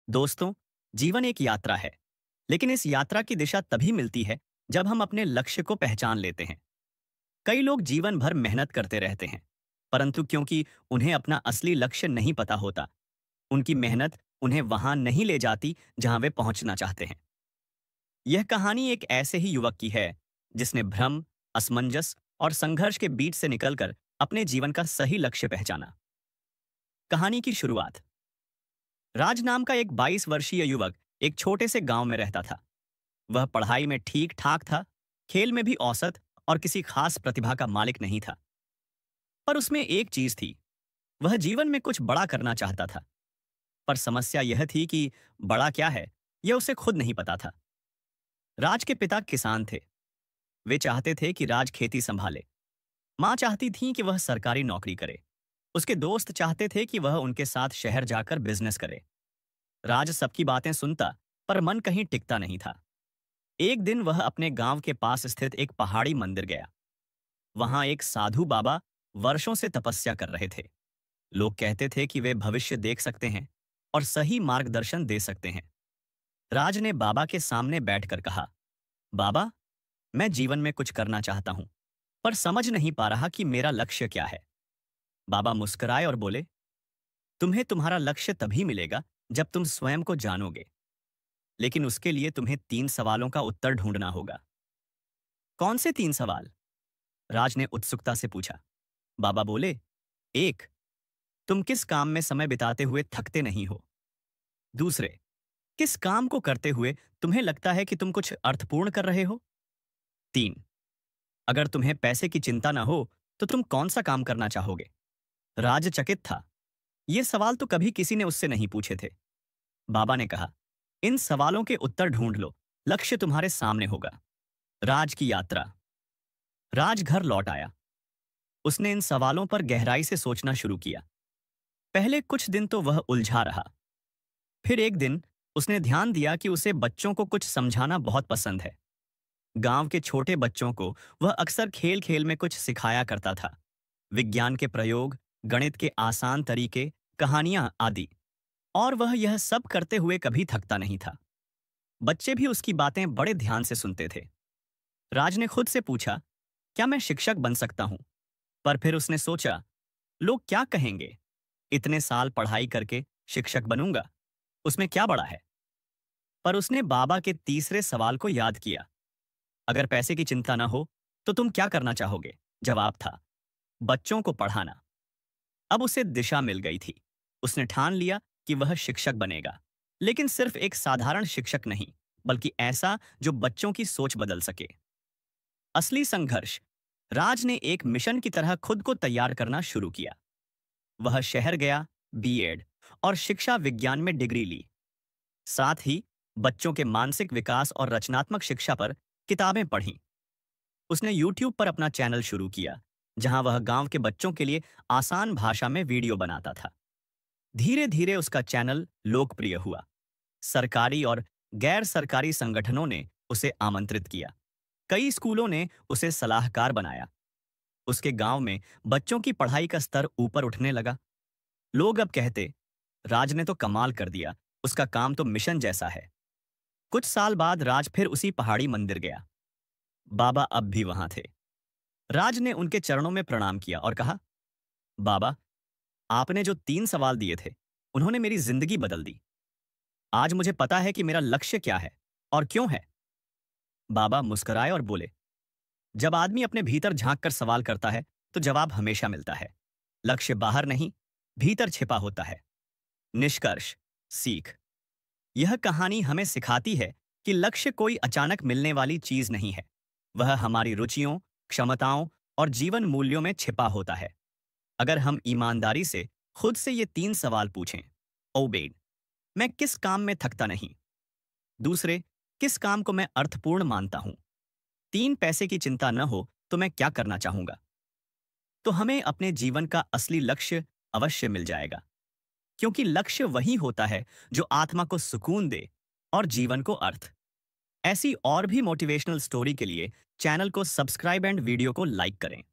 दोस्तों, जीवन एक यात्रा है, लेकिन इस यात्रा की दिशा तभी मिलती है जब हम अपने लक्ष्य को पहचान लेते हैं। कई लोग जीवन भर मेहनत करते रहते हैं, परंतु क्योंकि उन्हें अपना असली लक्ष्य नहीं पता होता, उनकी मेहनत उन्हें वहां नहीं ले जाती जहां वे पहुंचना चाहते हैं। यह कहानी एक ऐसे ही युवक की है जिसने भ्रम, असमंजस और संघर्ष के बीच से निकलकर अपने जीवन का सही लक्ष्य पहचाना। कहानी की शुरुआत। राज नाम का एक 22 वर्षीय युवक एक छोटे से गांव में रहता था। वह पढ़ाई में ठीक ठाक था, खेल में भी औसत और किसी खास प्रतिभा का मालिक नहीं था। पर उसमें एक चीज थी, वह जीवन में कुछ बड़ा करना चाहता था। पर समस्या यह थी कि बड़ा क्या है, यह उसे खुद नहीं पता था। राज के पिता किसान थे। वे चाहते थे कि राज खेती संभाले। माँ चाहती थी कि वह सरकारी नौकरी करे। उसके दोस्त चाहते थे कि वह उनके साथ शहर जाकर बिजनेस करे। राज सबकी बातें सुनता, पर मन कहीं टिकता नहीं था। एक दिन वह अपने गांव के पास स्थित एक पहाड़ी मंदिर गया। वहां एक साधु बाबा वर्षों से तपस्या कर रहे थे। लोग कहते थे कि वे भविष्य देख सकते हैं और सही मार्गदर्शन दे सकते हैं। राज ने बाबा के सामने बैठकर कहा, बाबा, मैं जीवन में कुछ करना चाहता हूं, पर समझ नहीं पा रहा कि मेरा लक्ष्य क्या है। बाबा मुस्कुराए और बोले, तुम्हें तुम्हारा लक्ष्य तभी मिलेगा जब तुम स्वयं को जानोगे। लेकिन उसके लिए तुम्हें 3 सवालों का उत्तर ढूंढना होगा। कौन से 3 सवाल? राज ने उत्सुकता से पूछा। बाबा बोले, 1, तुम किस काम में समय बिताते हुए थकते नहीं हो? दूसरे, किस काम को करते हुए तुम्हें लगता है कि तुम कुछ अर्थपूर्ण कर रहे हो? 3, अगर तुम्हें पैसे की चिंता ना हो तो तुम कौन सा काम करना चाहोगे? राज चकित था। ये सवाल तो कभी किसी ने उससे नहीं पूछे थे। बाबा ने कहा, इन सवालों के उत्तर ढूंढ लो, लक्ष्य तुम्हारे सामने होगा। राज की यात्रा। राज घर लौट आया। उसने इन सवालों पर गहराई से सोचना शुरू किया। पहले कुछ दिन तो वह उलझा रहा। फिर एक दिन उसने ध्यान दिया कि उसे बच्चों को कुछ समझाना बहुत पसंद है। गांव के छोटे बच्चों को वह अक्सर खेल खेल में कुछ सिखाया करता था। विज्ञान के प्रयोग, गणित के आसान तरीके, कहानियां आदि। और वह यह सब करते हुए कभी थकता नहीं था। बच्चे भी उसकी बातें बड़े ध्यान से सुनते थे। राज ने खुद से पूछा, क्या मैं शिक्षक बन सकता हूं? पर फिर उसने सोचा, लोग क्या कहेंगे? इतने साल पढ़ाई करके शिक्षक बनूंगा, उसमें क्या बड़ा है? पर उसने बाबा के तीसरे सवाल को याद किया। अगर पैसे की चिंता ना हो तो तुम क्या करना चाहोगे? जवाब था, बच्चों को पढ़ाना। अब उसे दिशा मिल गई थी। उसने ठान लिया कि वह शिक्षक बनेगा, लेकिन सिर्फ एक साधारण शिक्षक नहीं, बल्कि ऐसा जो बच्चों की सोच बदल सके। असली संघर्ष। राज ने एक मिशन की तरह खुद को तैयार करना शुरू किया। वह शहर गया, बीएड और शिक्षा विज्ञान में डिग्री ली। साथ ही बच्चों के मानसिक विकास और रचनात्मक शिक्षा पर किताबें पढ़ीं। उसने यूट्यूब पर अपना चैनल शुरू किया, जहां वह गांव के बच्चों के लिए आसान भाषा में वीडियो बनाता था। धीरे धीरे उसका चैनल लोकप्रिय हुआ। सरकारी और गैर सरकारी संगठनों ने उसे आमंत्रित किया। कई स्कूलों ने उसे सलाहकार बनाया। उसके गांव में बच्चों की पढ़ाई का स्तर ऊपर उठने लगा। लोग अब कहते, राज ने तो कमाल कर दिया, उसका काम तो मिशन जैसा है। कुछ साल बाद राज फिर उसी पहाड़ी मंदिर गया। बाबा अब भी वहां थे। राज ने उनके चरणों में प्रणाम किया और कहा, बाबा, आपने जो 3 सवाल दिए थे, उन्होंने मेरी जिंदगी बदल दी। आज मुझे पता है कि मेरा लक्ष्य क्या है और क्यों है। बाबा मुस्कुराए और बोले, जब आदमी अपने भीतर झांक कर सवाल करता है तो जवाब हमेशा मिलता है। लक्ष्य बाहर नहीं, भीतर छिपा होता है। निष्कर्ष, सीख। यह कहानी हमें सिखाती है कि लक्ष्य कोई अचानक मिलने वाली चीज नहीं है। वह हमारी रुचियों, क्षमताओं और जीवन मूल्यों में छिपा होता है। अगर हम ईमानदारी से खुद से ये 3 सवाल पूछें। ओबेड, मैं किस काम में थकता नहीं? दूसरे, किस काम को मैं अर्थपूर्ण मानता हूं? 3, पैसे की चिंता न हो तो मैं क्या करना चाहूंगा? तो हमें अपने जीवन का असली लक्ष्य अवश्य मिल जाएगा। क्योंकि लक्ष्य वही होता है जो आत्मा को सुकून दे और जीवन को अर्थ। ऐसी और भी मोटिवेशनल स्टोरी के लिए चैनल को सब्सक्राइब एंड वीडियो को लाइक करें।